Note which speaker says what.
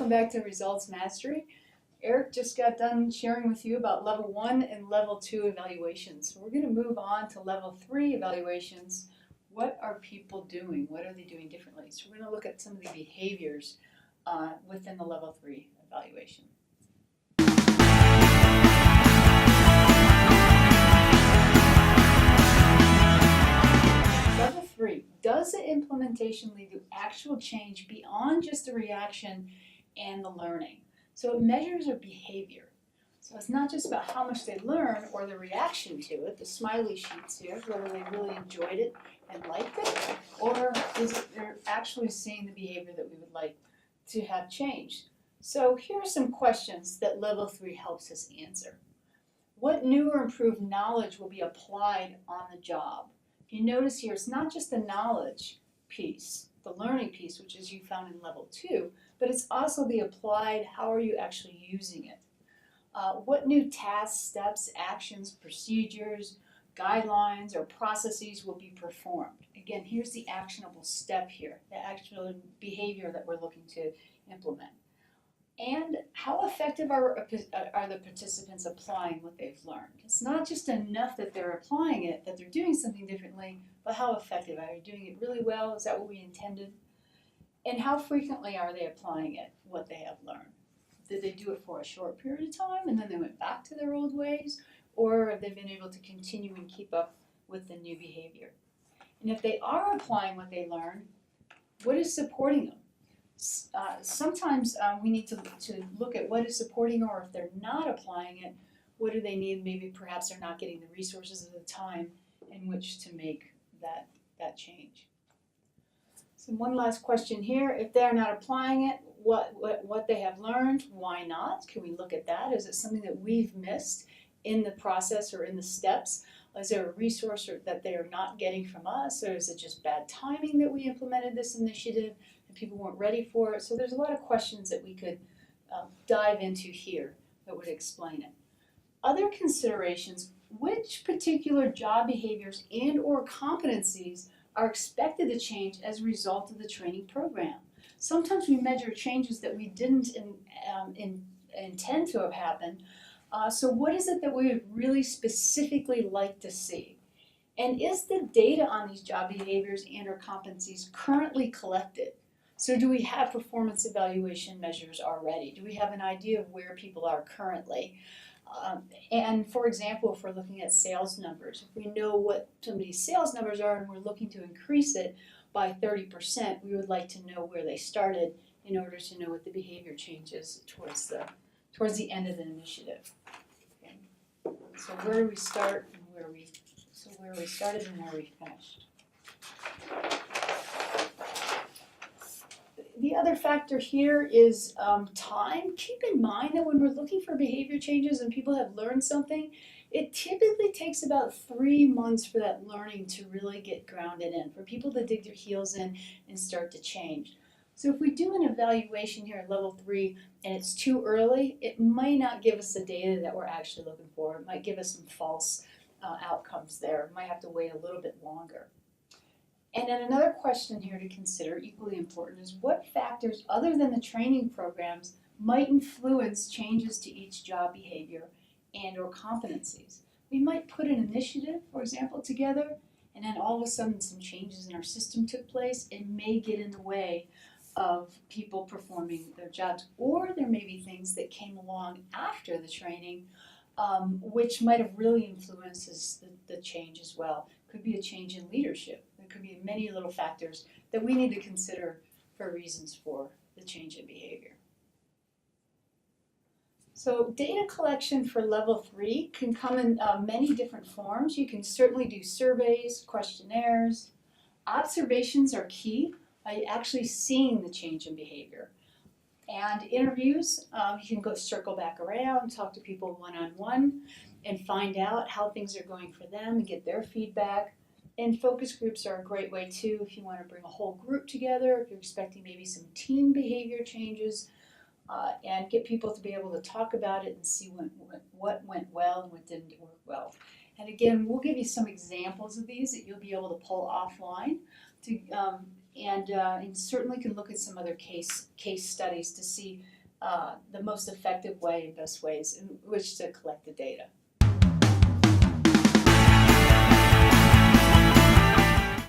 Speaker 1: welcome back to Results Mastery. Eric just got done sharing with you about level 1 and level 2 evaluations. So we're going to move on to level 3 evaluations. What are people doing? What are they doing differently? So we're going to look at some of the behaviors within the level 3 evaluation. Level 3, does the implementation lead to actual change beyond just the reaction and the learning? So it measures their behavior. So it's not just about how much they learn or the reaction to it, the smiley sheets here, whether they really enjoyed it and liked it, or is it they're actually seeing the behavior that we would like to have changed. So here are some questions that level 3 helps us answer. What new or improved knowledge will be applied on the job? If you notice here, it's not just the knowledge piece, the learning piece, which is you found in level 2, but it's also the applied, how are you actually using it? What new tasks, steps, actions, procedures, guidelines, or processes will be performed? Again, here's the actionable step here, the actual behavior that we're looking to implement. And how effective are the participants applying what they've learned? It's not just enough that they're applying it, that they're doing something differently, but how effective? Are they doing it really well? Is that what we intended? And how frequently are they applying it, what they have learned? Did they do it for a short period of time and then they went back to their old ways? Or have they been able to continue and keep up with the new behavior? And if they are applying what they learned, what is supporting them? Sometimes we need to look at what is supporting, or if they're not applying it, what do they need? Maybe perhaps they're not getting the resources at the time in which to make that change. So one last question here. If they're not applying it, what they have learned, why not? Can we look at that? Is it something that we've missed in the process or in the steps? Is there a resource that they are not getting from us, or is it just bad timing that we implemented this initiative and people weren't ready for it? So there's a lot of questions that we could dive into here that would explain it. Other considerations, which particular job behaviors and or competencies are expected to change as a result of the training program? Sometimes we measure changes that we didn't intend to have happened. So what is it that we would really specifically like to see? And is the data on these job behaviors and or competencies currently collected? So do we have performance evaluation measures already? Do we have an idea of where people are currently? And for example, if we're looking at sales numbers, if we know what somebody's sales numbers are and we're looking to increase it by 30%, we would like to know where they started in order to know what the behavior changes towards the end of the initiative. Okay. So where do we start and where we started and where we finished. The other factor here is time. Keep in mind that when we're looking for behavior changes and people have learned something, it typically takes about 3 months for that learning to really get grounded in, for people to dig their heels in and start to change. So if we do an evaluation here at level 3 and it's too early, it might not give us the data that we're actually looking for. It might give us some false outcomes there. It might have to wait a little bit longer. And then another question here to consider, equally important, is what factors other than the training programs might influence changes to each job behavior and or competencies? We might put an initiative, for example, together, and then all of a sudden some changes in our system took place. It may get in the way of people performing their jobs, or there may be things that came along after the training which might have really influenced the change as well. Could be a change in leadership. There could be many little factors that we need to consider for reasons for the change in behavior. So data collection for level 3 can come in many different forms. You can certainly do surveys, questionnaires. Observations are key by actually seeing the change in behavior. And interviews, you can go circle back around, talk to people one-on-one, and find out how things are going for them and get their feedback. And focus groups are a great way too if you want to bring a whole group together, if you're expecting maybe some team behavior changes, and get people to be able to talk about it and see what went well and what didn't work well. And again, we'll give you some examples of these that you'll be able to pull offline to, and certainly can look at some other case studies to see the most effective way and best ways in which to collect the data.